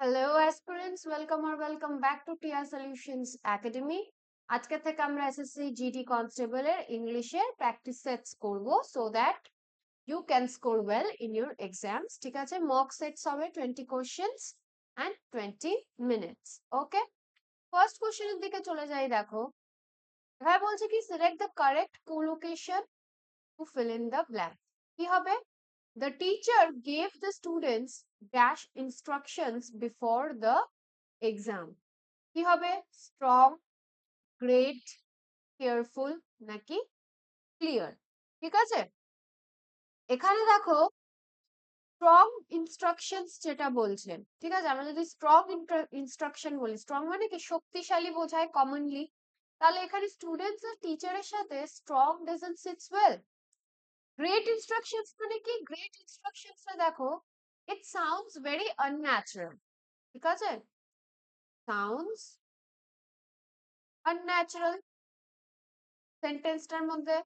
Hello aspirants, welcome back to Tia solutions academy. আজকে থেকে আমরা এসএসসি জিডি কনস্টেবলের ইংলিশের প্র্যাকটিস সেটস করব so that you can score well in your exams. ঠিক আছে, মক সেটস হবে 20 questions and 20 minutes. Okay, first কোশ্চেনের দিকে চলে যাই। দেখো, এবার বলছে কি select the correct collocation to fill in the blank. কি হবে? The teacher gave the students dash instructions before the exam. কি হবে? স্ট্রং, গ্রেট, কেয়ারফুল নাকি ক্লিয়ার? ঠিক আছে, এখানে দেখো স্ট্রং ইনস্ট্রাকশনস যেটা বলছেন, ঠিক আছে, আমরা যদি স্ট্রং ইনস্ট্রাকশন বলি, স্ট্রং মানে কি শক্তিশালী বোঝায় কমনলি, তাহলে এখানে স্টুডেন্টস আর টিচারের সাথে strong doesn't sits well. Great instructions মানে কি? গ্রেট ইনস্ট্রাকশনস দেখো, ইট সাউন্ডস ভেরি আনন্যাচারাল। ঠিক আছে, সাউন্ডস আনন্যাচারাল সেন্টেন্সটার মধ্যে,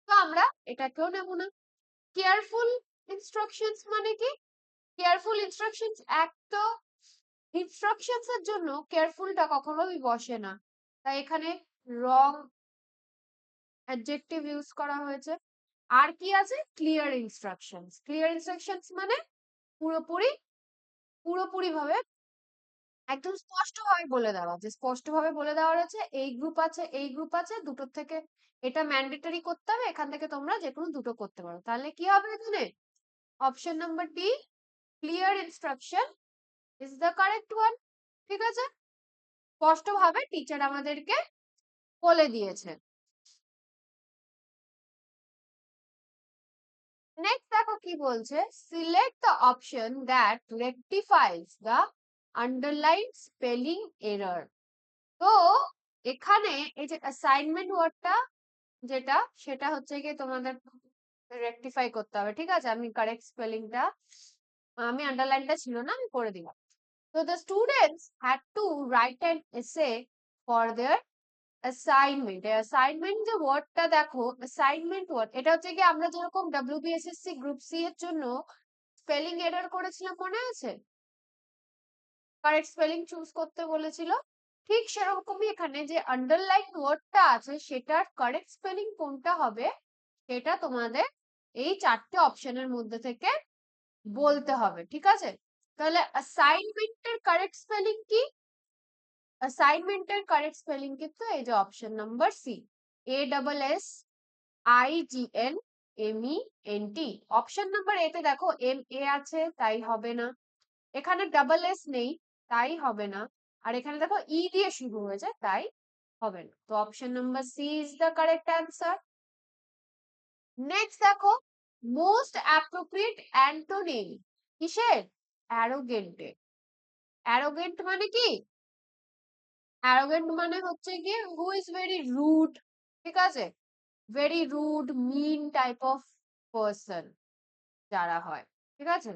তো আমরা এটাকেও নেব না। কেয়ারফুল ইনস্ট্রাকশনস মানে কি? কেয়ারফুল ইনস্ট্রাকশনস এক তো ইনস্ট্রাকশনস এর জন্য কেয়ারফুলটা কখনোই বসে না, তাই এখানে রং অ্যাডজেক্টিভ ইউজ করা হয়েছে। আর কি আছে? Clear instructions. ক্লিয়ার ইনস্ট্রাকশনস মানে পুরোপুরি পুরোপুরি ভাবে একদম স্পষ্টভাবে বলে দেওয়া, যে স্পষ্টভাবে বলে দেওয়া রয়েছে এই গ্রুপ আছে, এই গ্রুপ আছে, দুটোর থেকে এটা ম্যান্ডেটরি করতে হবে, এখান থেকে তোমরা যে কোনো দুটো করতে পারো। তাহলে কি হবে এখানে? Option number D, clear instruction is the correct one. ঠিক আছে, স্পষ্টভাবে টিচার আমাদেরকে বলে দিয়েছে। নেক্সট দেখো কি বলছে, select the option that rectifies the underline spelling error. তো এখানে এই যে অ্যাসাইনমেন্ট ওয়ার্ডটা যেটা, সেটা হচ্ছে গিয়ে তোমাদের রেকটিফাই করতে হবে। ঠিক আছে, আমি কারেক্ট স্পেলিংটা, আমি আন্ডারলাইনটা ছিল না, আমি করে দিলাম। তো the students had to write an essay for their assignment. Assignment যে ওয়ার্ডটা দেখো, অ্যাসাইনমেন্ট ওয়ার্ড, এটা হচ্ছে কি আমরা যেরকম WBSSC গ্রুপ সি এর জন্য স্পেলিং এরর করেছিলাম, মনে আছে? কারেক্ট স্পেলিং চুজ করতে বলেছিল, ঠিক সেরকমই এখানে যে আন্ডারলাইন ওয়ার্ডটা আছে সেটার কারেক্ট স্পেলিং কোনটা হবে সেটা তোমাদের এই চারটে অপশনের মধ্যে থেকে বলতে হবে। ঠিক আছে, তাহলে অ্যাসাইনমেন্টের কারেক্ট স্পেলিং কি? অ্যাসাইনমেন্টের কারেক্ট স্পেলিং কিন্তু এই যে option number C, ASSIGNMENT। Option number A তে দেখো MA আছে, তাই হবে না। এখানে ডাবল এস নেই, তাই হবে না। আর এখানে দেখো ই দিয়ে শুরু হয়েছে, তাই হবে না। তো option number C is the correct answer. Next দেখো, মোস্ট অ্যাপ্রোপ্রিয়েট অ্যান্টোনিম কিসের? অ্যারোগেন্টে। অ্যারোগেন্ট মানে কি? অ্যারোগেন্ট মানে হচ্ছে কি হু ইজ ভেরি রুড। ঠিক আছে, very rude mean type of person যারা হয়। ঠিক আছে,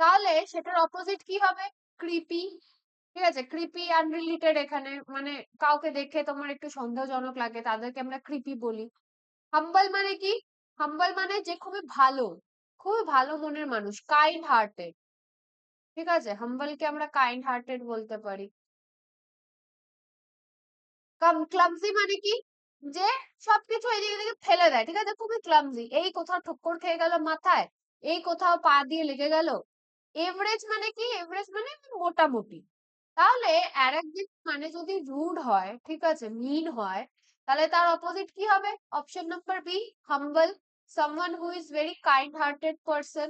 তাহলে সেটার অপোজিট কি হবে? ক্রিপি। ঠিক আছে, ক্রিপি আনরিলেটেড, এখানে মানে কাউকে দেখে তোমার একটু সন্দেহজনক লাগে তাদেরকে আমরা ক্রিপি বলি। হাম্বল মানে কি? হাম্বল মানে যে খুবই ভালো, খুবই ভালো মনের মানুষ, কাইন্ড হার্টেড। ঠিক আছে, হাম্বলকে আমরা কাইন্ড হার্টেড বলতে পারি। ক্লামজি মানে কি? যে সবকিছু এদিকে এদিকে ফেলে দেয়। ঠিক আছে, খুবই ক্লামজি, এই কোথাও ঠক্কর খেয়ে গেল মাথায়, এই কোথাও পা দিয়ে লেগে গেল। এভারেজ মানে কি? এভারেজ মানে মোটামুটি। তাহলে অ্যারাগনেট মানে যদি রুড হয়, ঠিক আছে, মিন হয়, তাহলে তার অপোজিট কি হবে? Option number B, humble, someone who is very kind hearted person.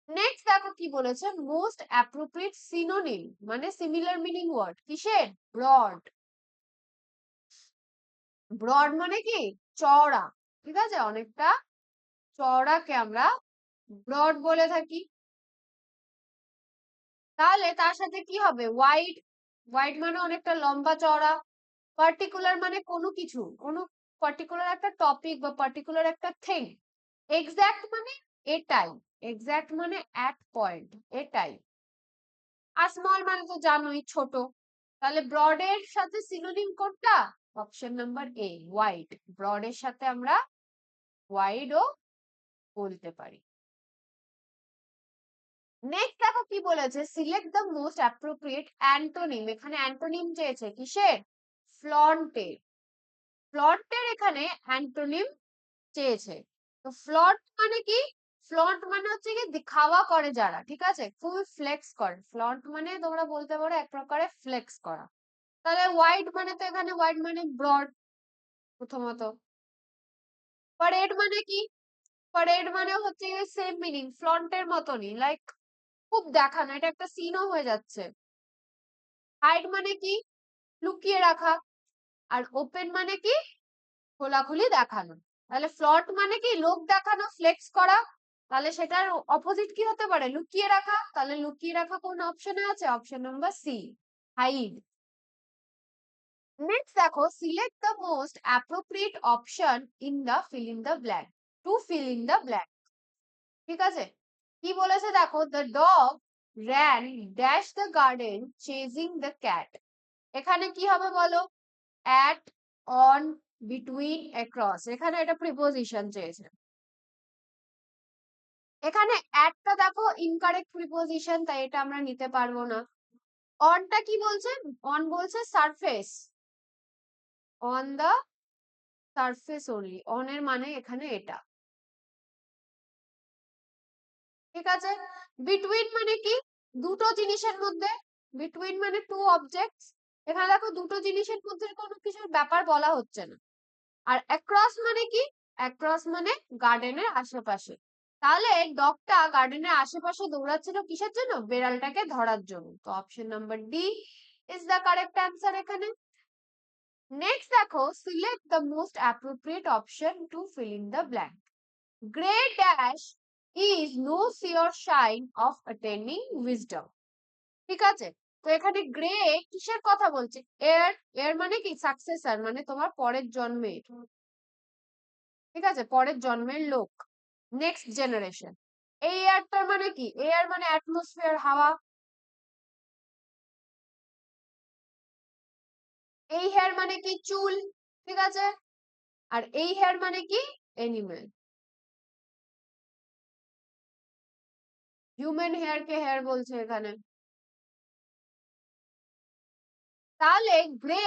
Next দেখো কি বলেছে, মোস্ট অ্যাপ্রোপ্রিয়েট সিনোনিম মানে সিমিলার মিনিং ওয়ার্ড কিসের? ব্রড। ব্রড মানে কি? চওড়া। ঠিক আছে, অনেকটা চওড়াকে আমরা ব্রড বলে থাকি। তাহলে তার সাথে কি হবে? ওয়াইড। ওয়াইড মানে অনেকটা লম্বা চওড়া। পার্টিকুলার মানে কোনো কিছু, কোনো পার্টিকুলার একটা টপিক বা পার্টিকুলার একটা থিং। এক্সাক্ট মানে এটাই, এক্সাক্ট মানে এক পয়েন্ট, এটাই। আর স্মল মানে তো জানোই, ছোট। তাহলে ব্রডের সাথে সিনোনিম কোনটা? Option number A, wide. ব্রডের সাথে আমরা ওয়াইড ও বলতে পারি। নেক্সট দেখো কি বলেছে, select the most appropriate antonym. এখানে অ্যান্টোনিম চেয়েছে কিসের? ফ্লন্টের। ফ্লন্টের এখানে অ্যান্টোনিম চেয়েছে। তো ফ্লন্ট মানে কি? ফ্লন্ট মানে হচ্ছে কি দিখাওয়া করে যারা, ঠিক আছে, খুবই ফ্লেক্স করে। ফ্লন্ট মানে তোমরা বলতে পারো এক প্রকারে ফ্লেক্স করা। তাহলে ওয়াইড মানে তো এখানে ওয়াইড মানে ব্রড প্রথমত। প্যারেড মানে কি? প্যারেড মানে হচ্ছে সেম মিনিং ফ্লন্টের মতনই, লাইক খুব দেখানো, এটা একটা সিনও হয়ে যাচ্ছে। হাইড মানে কি? লুকিয়ে রাখা। আর ওপেন মানে কি? খোলাখুলি দেখানো। তাহলে ফ্লন্ট মানে কি? লোক দেখানো, ফ্লেক্স করা। তাহলে সেটার অপোজিট কি হতে পারে? লুকিয়ে রাখা। তাহলে লুকিয়ে রাখা কোন অপশনে আছে? Option number C, hide. Next দেখো, select the most appropriate option in the fill in the blank, to fill in the blank. ঠিক আছে, কি বলেছে দেখো, the dog ran dash the garden chasing the cat. এখানে কি হবে বলো? At, on, between, across. এখানে এটা প্রিপোজিশন চেয়েছে। এখানে অ্যাটটা দেখো ইনকারেক্ট প্রিপোজিশন, তাই এটা আমরা নিতে পারবো না। অনটা কি বলছে? অন বলছে surface, on the surface only. On এর মানে এখানে এটা। ঠিক আছে, বিটুইন মানে কি? দুটো জিনিসের মধ্যে। বিটুইন মানে টু অবজেক্টস। এখানে দেখো দুটো জিনিসের মধ্যে কোনো কিছুর ব্যাপার বলা হচ্ছে না। আর অ্যাক্রস মানে কি? অ্যাক্রস মানে গার্ডেনের আশেপাশে। তাহলে ডগটা গার্ডেনের আশেপাশে দৌড়াচ্ছিল কিসের জন্য? বেড়ালটাকে ধরার জন্য। তো option number D is the correct answer এখানে। নেক্সট দেখো, select the most appropriate option to fill in the blank. Grey dash is no sure sign of attaining wisdom. ঠিক আছে, তো এখানে গ্রে কিসের কথা বলছে? এর। এর মানে কি? সাকসেসর, মানে তোমার পরের জন্মের। ঠিক আছে, পরের জন্মের লোক, নেক্সট জেনারেশন। এই এয়ারটার মানে কি? এয়ার মানে অ্যাটমসফিয়ার, হাওয়া। এই হেয়ার মানে কি? চুল। ঠিক আছে, আর এই হেয়ার মানে কি? এনিমেল। হিউম্যান হেয়ার কে হেয়ার বলছে এখানে। তাহলে গ্রে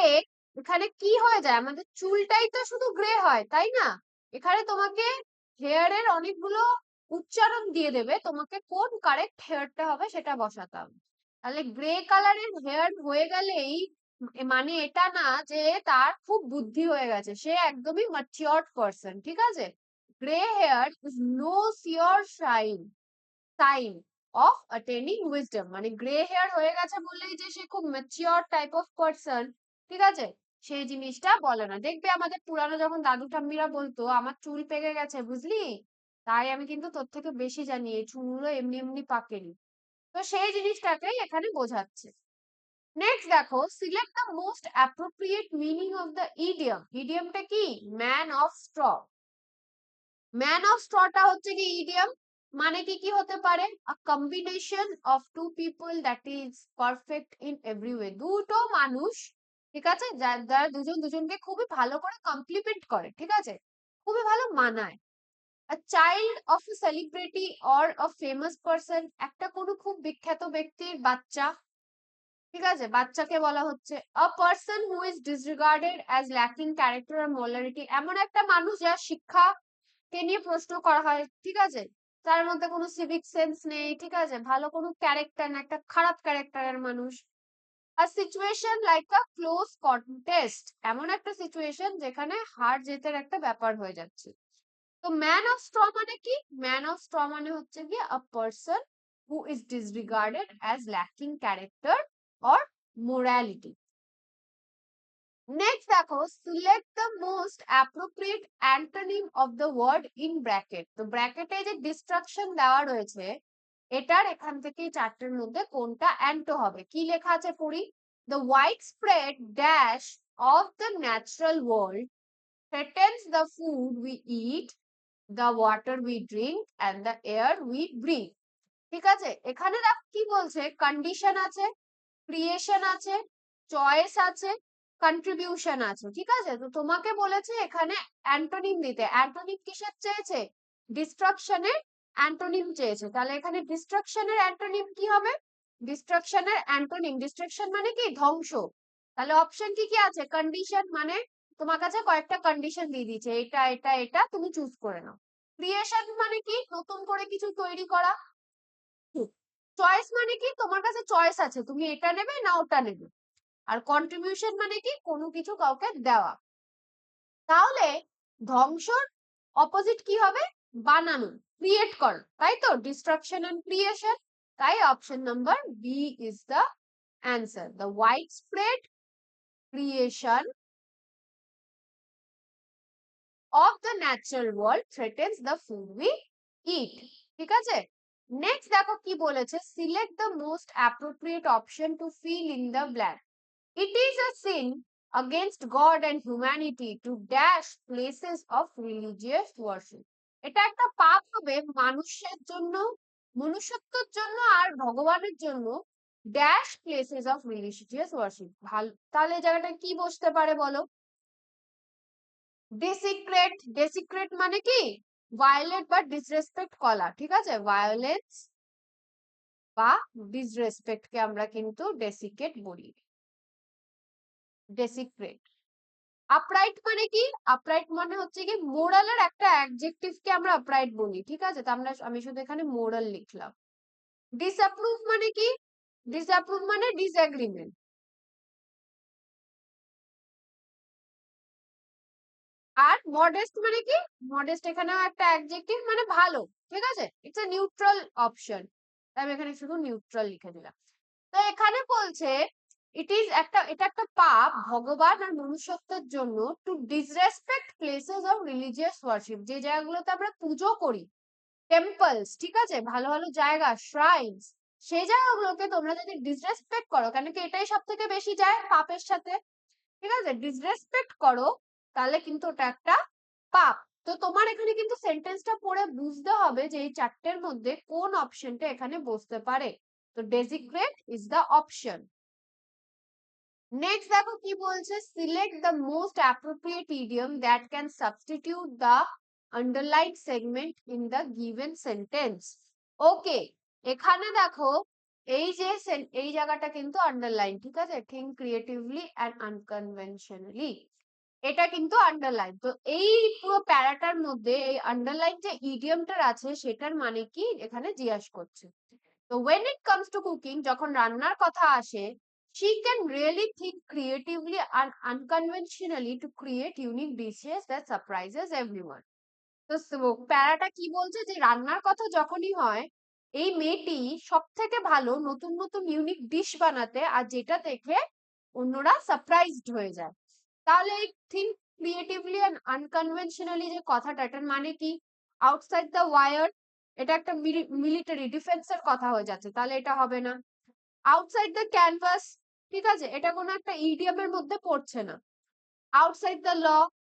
এখানে কি হয়ে যায়? আমাদের চুলটাই তো শুধু গ্রে হয়, তাই না? এখানে তোমাকে হেয়ারের অনেকগুলো উচ্চারণ দিয়ে দেবে, তোমাকে কোন কারেক্ট হেয়ারটা হবে সেটা বসাতে হবে। তাহলে গ্রে কালারের হেয়ার হয়ে গেলেই মানে এটা না যে তার খুব বুদ্ধি হয়ে গেছে, সে একদমই ম্যাচিওরড পারসন। ঠিক আছে, grey hair is no sure sign of attaining wisdom, মানে গ্রে হেয়ার হয়ে গেছে বললেই যে সে খুব ম্যাচিওর টাইপ অফ পারসন, ঠিক আছে, সেই জিনিসটা বলে না। দেখবে আমাদের পুরানো যখন দাদু ঠাম্মিরা বলতো আমার চুল পেকে গেছে বুঝলি, তাই আমি কিন্তু তোর থেকে বেশি জানি, এই চুলগুলো এমনি এমনি পাকেনি। তো সেই জিনিসটাকেই এখানে বোঝাচ্ছে। নেক্সট দেখো, select the most appropriate meaning of the idiom. ইডিয়মটা কি? Man of straw. Man of স্ট্রটা হচ্ছে কি ইডিয়ম। মানে কি কি হতে পারে? A combination of two people that is perfect in every way. দুটো মানুষ, ঠিক আছে, যারা দুজন দুজনকে খুবই ভালো করে কমপ্লিমেন্ট করে, ঠিক আছে, খুবই ভালো মানায়। A child of A celebrity or a famous person, একটা কোনো খুব বিখ্যাত ব্যক্তির বাচ্চা, ঠিক আছে, বাচ্চাকে বলা হচ্ছে। A person who is disregarded as lacking character আর মোরালিটি, এমন একটা মানুষ যার শিক্ষা কে নিয়ে প্রশ্ন করা হয়, ঠিক আছে, তার মধ্যে কোনো সিভিক সেন্স নেই, ঠিক আছে, ভালো কোনো ক্যারেক্টার না, একটা খারাপ ক্যারেক্টারের মানুষ। আর situation like a close contest, এমন একটা সিচুয়েশন যেখানে হার জেতের একটা ব্যাপার হয়ে যাচ্ছে। তো ম্যান অফ স্ট্র মানে কি? ম্যান অফ স্ট্র মানে হচ্ছে কি a person who is disregarded as lacking character or morality. Next দেখো, select the most appropriate antonym of the word in bracket. তো ব্র্যাকেটে যে ডিস্ট্রাকশন দেওয়া রয়েছে, এটার এখান থেকে চারটের মধ্যে কোনটা অ্যান্টো হবে? কি লেখা আছে পড়ি। The wide spread dash of the natural world threatens the food we eat, the water we drink, and the air we breathe. ঠিক আছে, এখানে দেখো কি বলছে, কন্ডিশন আছে, ক্রিয়েশন আছে, চয়েস আছে, কন্ট্রিবিউশন আছে। ঠিক আছে, তো তোমাকে বলেছে এখানে অ্যান্টোনিম দিতে। অ্যান্টোনিম কিসের চেয়েছে? ডিস্ট্রাকশনের অ্যান্টোনিম চেয়েছে, তাহলে এখানে ডিস্ট্রাকশনের অ্যান্টোনিম কি হবে? ডিস্ট্রাকশনের অ্যান্টোনিম, ডিস্ট্রাকশন মানে কি? ধ্বংস। তাহলে অপশন কি কি আছে? কন্ডিশন, মানে তোমার কাছে কয়েকটা কন্ডিশন দিয়ে দিয়েছে, এটা এটা এটা, তুমি চুজ করে নাও। ক্রিয়েশন মানে কি? নতুন করে কিছু তৈরি করা। চয়েস মানে কি? তোমার কাছে চয়েস আছে, তুমি এটা নেবে না ওটা নেবে। আর কন্ট্রিবিউশন মানে কি? কোনো কিছু কাউকে দেওয়া। তাহলে ধ্বংসর অপোজিট কি হবে? বানানো, ক্রিয়েট করা, তাই তো? Destruction and creation. তাই option number B is the answer. The wide spread creation of the natural world threatens the food we eat. ঠিক আছে? নেক্সট দেখো কি বলেছে, select the most appropriate option to fill in the blank. It is a sin against God and humanity to dash places of religious worship. এটা একটা পাপ হবে মানুষের জন্য, মনুষ্যত্বের জন্য আর ভগবানের জন্য, dash places of religious worship. ভালো, তাহলে এই জায়গাটা কি বসতে পারে বলো? ডেসিক্রেট, ডেসিক্রেট মানে কি? ভায়োলেট বা ডিসরেসপেক্ট করা, ঠিক আছে? ভায়োলেন্স বা ডিসরেসপেক্ট কে আমরা কিন্তু ডেসিকেট বলি, ডেসিক্রেট। আপরাইট মানে কি? আপরাইট মানে হচ্ছে কি মোরালের একটা অ্যাডজেক্টিভ কে আমরা আপরাইট বলি, ঠিক আছে? তো আমি শুধু এখানে মোরাল লিখলাম। ডিসঅ্যাপ্রুভ মানে কি? ডিসঅ্যাপ্রুভ মানে ডিসএগ্রিমেন্ট। আর মডেস্ট মানে কি? মডেস্ট এখানেও একটা অ্যাডজেক্টিভ, মানে ভালো, ঠিক আছে? ইটস এ নিউট্রাল অপশন, আমি এখানে শুধু নিউট্রাল লিখে দিলাম। তো এখানে বলছে এটা একটা পাপ ভগবান আর মনুষ্যত্বের জন্য to disrespect places of religious worship, যে জায়গাগুলোতে আমরা পুজো করি, টেম্পলস, ঠিক আছে, ভালো ভালো জায়গা, শ্রাইনস, সেই জায়গাগুলোকে তোমরা যদি ডিসরেসপেক্ট করো, কেন কি এটাই সব থেকে বেশি যায় পাপের সাথে, ঠিক আছে? ডিসরেসপেক্ট করো, তাহলে কিন্তু ওটা একটা পাপ। তো তোমার এখানে কিন্তু সেন্টেন্সটা পড়ে বুঝতে হবে যে এই চারটের মধ্যে কোন অপশনটা এখানে বসতে পারে। তো denigrate is the option. Next দেখো কি বলছে, select the most appropriate idiom that can substitute the underline segment in the given sentence. Okay, এখানে দেখো এই জায়গাটা কিন্তু আন্ডারলাইন, ঠিক আছে? থিঙ্ক ক্রিয়েটিভলি অ্যান্ড আনকনভেনশনালি, এটা কিন্তু আন্ডারলাইন। তো এই পুরো প্যারাটার মধ্যে এই আন্ডারলাইন যে ইডিয়মটা আছে সেটার মানে কি এখানে জিজ্ঞাসা করছে। তো when it comes to cooking, যখন রান্নার কথা আসে, she can really think creatively and unconventionally to create unique dishes that surprises everyone. তো প্যারাটা কি বলছে, যে রান্নার কথা যখনই হয়, এই মেয়েটি সব থেকে ভালো নতুন নতুন ইউনিক ডিশ বানাতে, আর যেটা দেখে অন্যরা সারপ্রাইজড হয়ে যায়। তাহলে এই থিঙ্ক ক্রিয়েটিভলি এন্ড আনকনভেনশনালি যে কথাটা, এটার মানে কি? আউটসাইড দ্য ওয়ার, এটা একটা মিলিটারি ডিফেন্সের কথা হয়ে যাচ্ছে, তাহলে এটা হবে না। আউটসাইড দ্য ক্যানভাস, ঠিক আছে, এটা কোনো একটা ইডিয়ামের মধ্যে পড়ছে না। আউটসাইড দ্য ল,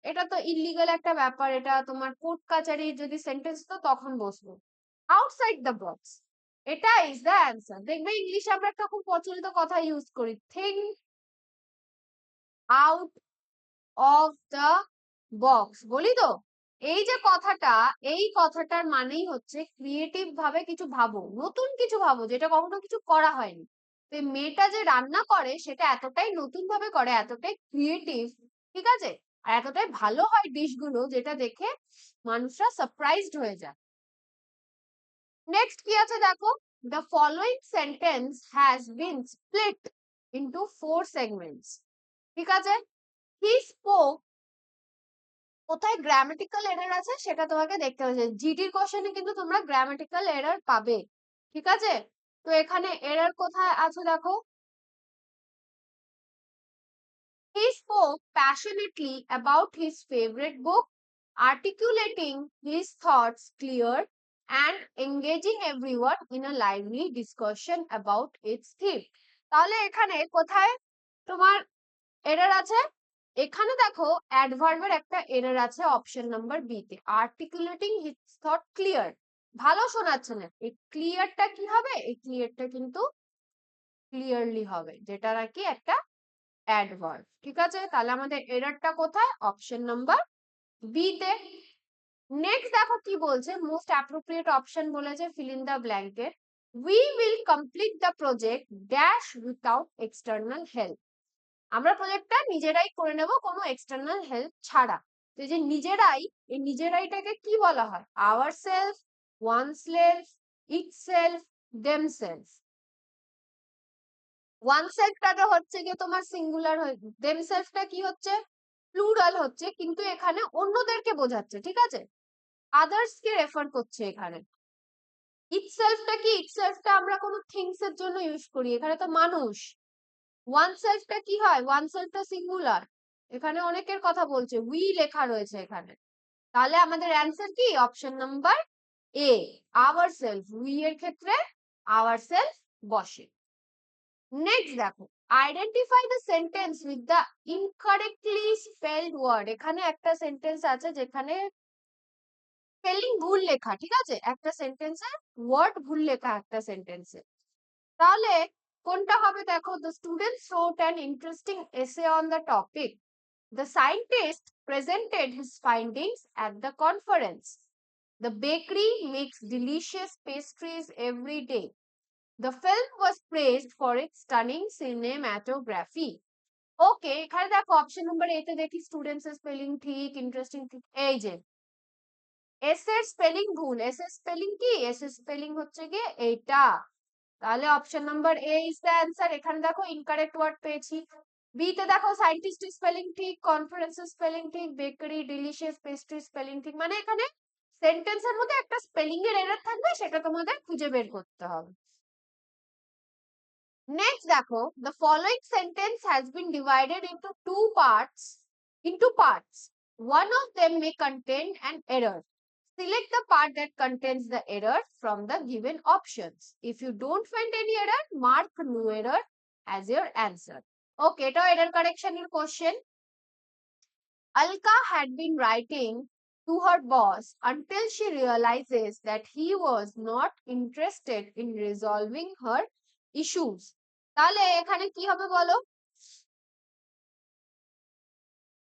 এটা তো ইলিগাল একটা ব্যাপার, এটা তোমার কোর্ট কাচারি যদি সেন্টেন্স তো তখন বসবো। আউটসাইড দ্য বক্স, এটা ইজ দ্য অ্যান্সার। দেখবে ইংলিশে আমরা একটা খুব প্রচলিত কথা ইউজ করি, think out of the box, বলি তো। এই যে কথাটা, এই কথাটার মানেই হচ্ছে ক্রিয়েটিভ ভাবে কিছু ভাবো, নতুন কিছু ভাবো, যেটা কখনো কিছু করা হয়নি। তো এই মেয়েটা যে রান্না করে সেটা এতটাই নতুন ভাবে করে, এতটাই ক্রিয়েটিভ, ঠিক আছে, আর এতটাই ভালো হয় ডিশ গুলো, যেটা দেখে মানুষরা সারপ্রাইজড হয়ে যায়। নেক্সট কি আছে দেখো, the following sentence has been split into 4 segments, ঠিক আছে? হি স্পোক, কোথায় গ্রামাটিক্যাল এরর আছে সেটা তোমাকে দেখতে হবে। জিডির কোশ্চেনে কিন্তু তোমরা গ্রামাটিক্যাল এরর পাবে, ঠিক আছে? তো এখানে এরর কোথায় আছে দেখো, he spoke passionately about his favorite book, articulating his thoughts clear and engaging everyone in a lively discussion about its theme. তাহলে এখানে কোথায় তোমার এরর আছে? এখানে দেখো অ্যাডভার্বের একটা এরর আছে অপশন নাম্বার বি তে, আর্টিকুলেটিং হিজ থট ক্লিয়ার, ভালো শোনাচ্ছে না। এই ক্লিয়ারটা কি হবে? এই ক্লিয়ারটা কিন্তু ক্লিয়ারলি হবে, যেটা নাকি একটা অ্যাডভার্ব, ঠিক আছে? তাহলে আমাদের এররটা কোথায়? অপশন নাম্বার বি তে। নেক্সট দেখো কি বলছে, মোস্ট অ্যাপ্রোপ্রিয়েট অপশন বলেছে feel in the blanket. We will complete the project dash without external help. আমরা প্রজেক্টটা নিজেরাই করে নেব, কোনো এক্সটার্নাল হেল্প ছাড়া। তো এই যে নিজেরাই, এই নিজেরাইটাকে কি বলা হয়? Our self, one self, it self, them self. One সেলফটা হচ্ছে গিয়ে তোমার সিঙ্গুলার, দেম সেলফটা কি হচ্ছে? প্লুরাল হচ্ছে, কিন্তু এখানে অন্যদেরকে বোঝাচ্ছে, ঠিক আছে? আদার্স কে রেফার করছে এখানে। ইটসেলফটা কি? ইটসেলফটা আমরা কোনো থিংস এর জন্য ইউজ করি, এখানে তো মানুষ। ওয়ান সেলফটা কি হয়? ওয়ান সেলফটা সিঙ্গুলার, এখানে অনেকের কথা বলছে, উই লেখা রয়েছে এখানে। তাহলে আমাদের অ্যান্সার কি? Option number A, our self. We এর ক্ষেত্রে আওয়ার সেলফ বসে। নেক্সট দেখো, identify the sentence with the incorrectly spelled word. এখানে একটা সেন্টেন্স আছে যেখানে স্পেলিং ভুল লেখা, ঠিক আছে? একটা সেন্টেন্সে ওয়ার্ড ভুল লেখা একটা সেন্টেন্সে। তাহলে কোনটা হবে দেখো, the students wrote an interesting essay on the topic. The scientist presented his findings at the conference. The bakery makes delicious pastries every day. The film was praised for its stunning cinematography. ওকে, এখানে দেখো option number A তে দেখি students এর spelling ঠিক, interesting ঠিক। এই যে S এর স্পেলিং ভুল, এস এর স্পেলিং কি? এস এর স্পেলিং হচ্ছে গিয়ে এইটা। তাহলে option number A is the answer. এখানে দেখো ইনকারেক্ট ওয়ার্ড পেয়েছি। বি তে দেখো সায়েন্টিস্ট স্পেলিং ঠিক, কনফারেন্স স্পেলিং ঠিক, বেকারি ডিলিশিয়াস পেস্ট্রি স্পেলিং ঠিক। মানে এখানে সেন্টেন্সের মধ্যে একটা স্পেলিং এর এরর থাকবে, সেটা তোমাদের খুঁজে বের করতে হবে। নেক্সট দেখো, the following sentence has been divided into parts. One of them may contain an error. Select the part that contains the error from the given options. If you don't find any error, mark no error as your answer. Okay, এটা error correction এর question. Alka had been writing to her boss until she realizes that he was not interested in resolving her issues. তাহলে এখানে কি হবে বলো?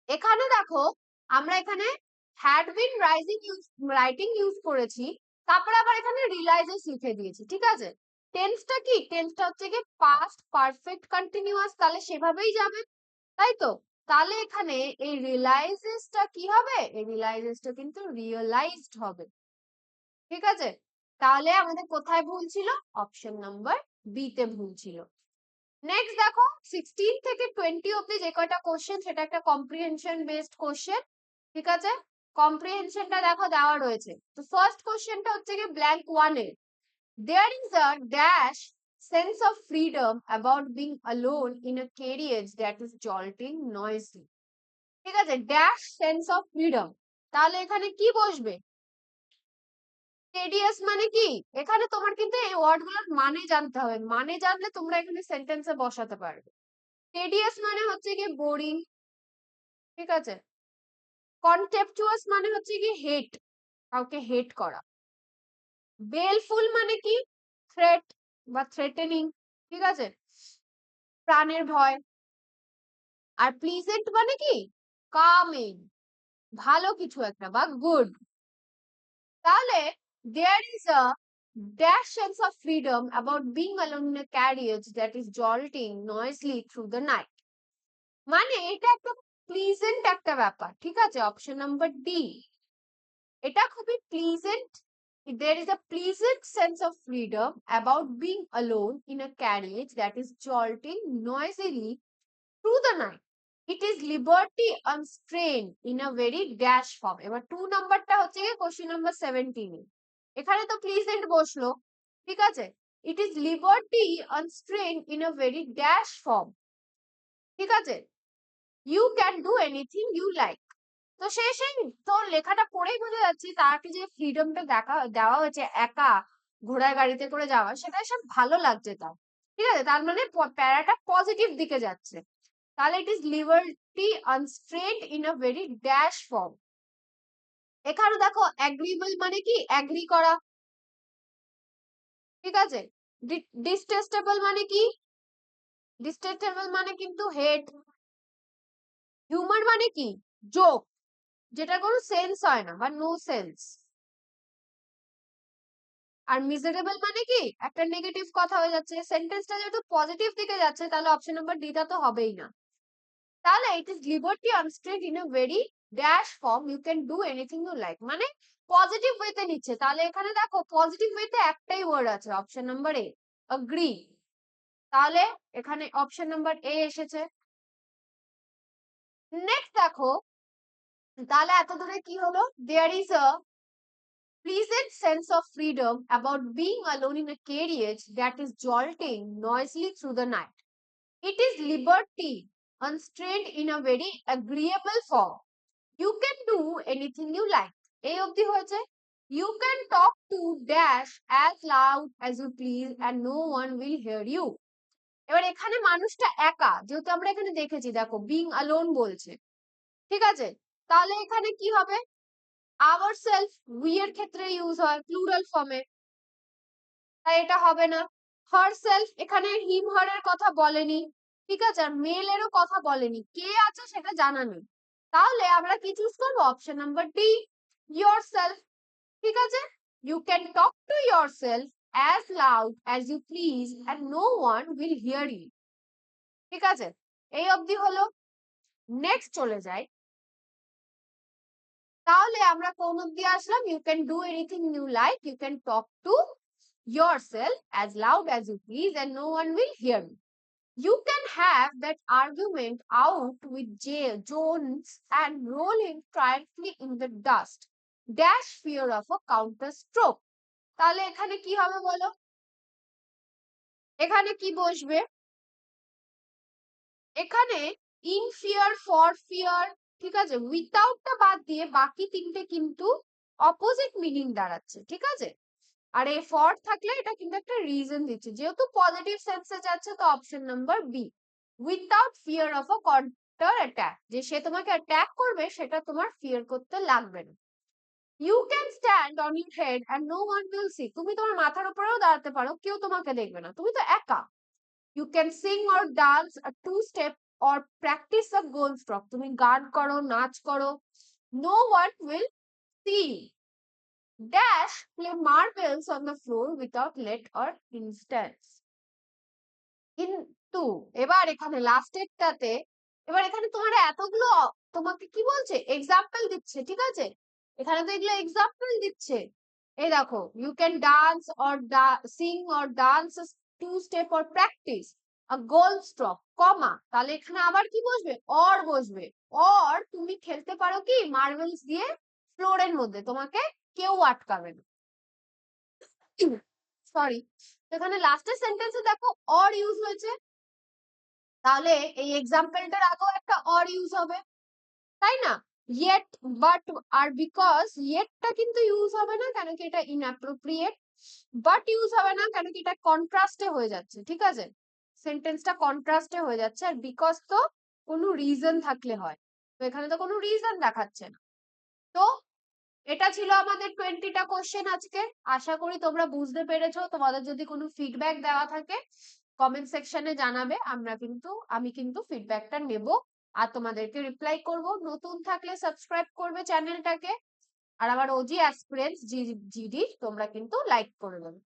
এখানে দেখো আমরা এখানে হ্যাড বিন রাইটিং ইউজ করেছি, তারপরে আবার এখানে রিলাইজেস লিখে দিয়েছি, ঠিক আছে? টেন্সটা কি? টেন্সটা হচ্ছে কি পাস্ট পারফেক্ট কন্টিনিউয়াস, তাহলে সেভাবেই যাবে, তাই তো? তাহলে এখানে এই রিলাইজেসটা কি হবে? এই রিলাইজেসটা কিন্তু রিয়েলাইজড হবে, ঠিক আছে? তাহলে আমাদের কোথায় ভুল ছিল? অপশন নাম্বার বি তে ভুল ছিল। নেক্সট দেখো, 16 থেকে 20 অব্দি যে কয়টা কোশ্চেন, সেটা একটা কম্প্রিহেনশন বেসড কোশ্চেন, ঠিক আছে? কম্প্রিহেনশনটা দেখো দেওয়া রয়েছে। তো ফার্স্ট কোশ্চেনটা হচ্ছে কি ব্ল্যাঙ্ক 1 এর, there is a dash sense of freedom about being alone in a carriage that is jolting noisy. ঠিক আছে, ড্যাশ সেন্স অফ ফ্রিডম, তাহলে এখানে কি বসবে? টেডিয়াস মানে কি? এখানে তোমার কিন্তু এই ওয়ার্ড গুলোর মানে জানতে হবে, মানে জানলে তোমরা এখানে সেন্টেন্সে বসাতে পারবে। টেডিয়াস মানে হচ্ছে কি বোরিং, ঠিক আছে? কনটেম্পচুয়াস মানে হচ্ছে কি হেট, কাউকে হেট করা। বেলফুল মানে কি? থ্রেট বা থ্রেটেনিং, ঠিক আছে? প্রাণের ভয়। আর প্লিজেন্ট মানে কি? কামিং, ভালো কিছু একটা বা গুড। তাহলে there is a dash sense of freedom about being alone in a carriage that is jolting noisily through the night. মানে এটা একটা প্লিজেন্ট একটা ব্যাপার, ঠিক আছে? অপশন নাম্বার ডি, এটা খুবই pleasant. There is a pleasant sense of freedom about being alone in a carriage that is jolting noisily through the night. It is liberty unstrained in a very dash form. এবার 2 নাম্বারটা হচ্ছে কি question number 17 এ। এখানে তো pleasant বসলো, ঠিক আছে? It is liberty unstrained in a very dash form, ঠিক আছে? You can do anything you like. তো সেই তোর লেখাটা পড়েই বোঝা যাচ্ছে তাকে যে ফ্রিডমটা দেওয়া হয়েছে একা ঘোড়ার গাড়িতে করে যাওয়া, সেটা সব ভালো লাগছে তার, ঠিক আছে? তার মানে প্যারাটা পজিটিভ দিকে যাচ্ছে। তাহলে it is liberty unstrained in a very dash form. এখানে দেখো অ্যাগ্রিবল মানে কি? অ্যাগ্রি করা, ঠিক আছে? ডিস্টেস্টেবল মানে কি? ডিস্টেস্টেবল মানে কিন্তু হেট। হিউমার মানে কি? জোক, যেটা কোনো সেন্স হয় না বা নো সেন্স। আর মিজারেবল মানে কি একটা নেগেটিভ কথা হয়ে যাচ্ছে, সেন্টেন্সটা যেহেতু পজিটিভ দিকে যাচ্ছে তাহলে অপশন নাম্বার ডিটা তো হবেই না। তাহলে it is liberty unstrained in a very dash form, you can do anything you like, মানে পজিটিভ ওয়েতে নিচ্ছে। তাহলে এখানে দেখো পজিটিভ ওয়েতে একটাই ওয়ার্ড আছে, অপশন নাম্বার এ, অ্যাগ্রি। তাহলে এখানে অপশন নাম্বার এ এসেছে। নেক্সট দেখো, তাহলে এত দূরে কি হলো, there is a pleasant sense of freedom about being alone in a carriage that is jolting noisily through the night. It is liberty, unstrained in a very agreeable form. You can do anything you like. এই অবধি হয়েছে। You can talk to dash as loud as you please and no one will hear you. এবার এখানে মানুষটা একা, যেহেতু আমরা এখানে দেখেছি, দেখো being alone বলছে, ঠিক আছে? তাহলে এখানে কি হবে, ourself we এর ক্ষেত্রে ইউজ হয় প্লুরাল ফর্মে, তাই এটা হবে না। হারসেলফ এখানে হিম হার এর কথা বলেনি, ঠিক আছে, আর মেল এরও কথা বলেনি, কে আছে সেটা জানা নেই। তাহলে আমরা কি চুজ করবো, অপশন নাম্বার ডি, yourself, ঠিক আছে। You can talk to yourself as loud as you please and no one will hear you, ঠিক আছে। এই অবধি হলো। নেক্সট চলে যাই, তাহলে আমরা কোন অবধি আসলাম, you can do anything you like, you can talk to yourself as loud as you please and no one will hear you. You can have that argument out with Jones and roll him triumphantly in the dust. Dash fear of a counter stroke. তাহলে এখানে কি হবে বলো, এখানে কি বসবে, এখানে in fear, for fear, ঠিক আছে, উইথাউটটা বাদ দিয়ে বাকি তিনটে কিন্তু অপোজিট মিনিং দাঁড়াচ্ছে, ঠিক আছে। আর এই ফর থাকলে এটা কিন্তু একটা রিজন দিচ্ছে, যেহেতু পজিটিভ সেন্সে যাচ্ছে, তো option number B, without fear of a counter attack, যে সে তোমাকে অ্যাটাক করবে সেটা তোমার ফিয়ার করতে লাগবে না। You can stand on your head and no one will see, তুমি তোমার মাথার উপরেও দাঁড়াতে পারো, কেউ তোমাকে দেখবে না, তুমি তো একা। You can sing or dance a two step or practice a golf stroke, তুমি গান করো, নাচ করো, no one will see you. Dash play marbles on the floor without let or instance. কিন্তু এবার এখানে লাস্টেরটাতে, এবার এখানে তোমার এতগুলো তোমাকে কি বলছে, এক্সাম্পল দিচ্ছে, ঠিক আছে। এখানে তো এগুলো এক্সাম্পল দিচ্ছে। এই দেখো, you can dance or sing or dance two step or practice a golf stroke, comma, তাহলে এখানে আবার কি বসবে, অর বসবে। অর তুমি খেলতে পারো কি মার্বেলস দিয়ে ফ্লোরের মধ্যে, তোমাকে কেউ আটকাবে না, সরি। এখানে লাস্টের সেন্টেন্সে দেখো অর ইউজ হয়েছে, তাহলে এই এক্সাম্পলটার আগেও একটা অর ইউজ হবে, তাই না। ইয়েট, বাট আর বিকজ, ইয়েটটা কিন্তু ইউজ হবে না, কেন কি এটা ইনঅ্যাপ্রোপ্রিয়েট। বাট ইউজ হবে না, কেন কি এটা কন্ট্রাস্টে হয়ে যাচ্ছে, ঠিক আছে, সেন্টেন্সটা কন্ট্রাস্টে হয়ে যাচ্ছে। আর বিকজ তো কোনো রিজন থাকলে হয়, তো এখানে তো কোনো রিজন দেখাচ্ছে না। তো এটা ছিল আমাদের 20টা কোশ্চেন আজকে। আশা করি তোমরা বুঝতে পেরেছো। তোমাদের যদি কোনো ফিডব্যাক দেওয়া থাকে কমেন্ট সেকশনে জানাবে, আমি কিন্তু ফিডব্যাকটা নেব আর তোমাদেরকে রিপ্লাই করব। নতুন থাকলে সাবস্ক্রাইব করবে চ্যানেলটাকে, আর আমার ওজি অ্যাসপিরেন্টস জিডি তোমরা কিন্তু লাইক করে দেবে।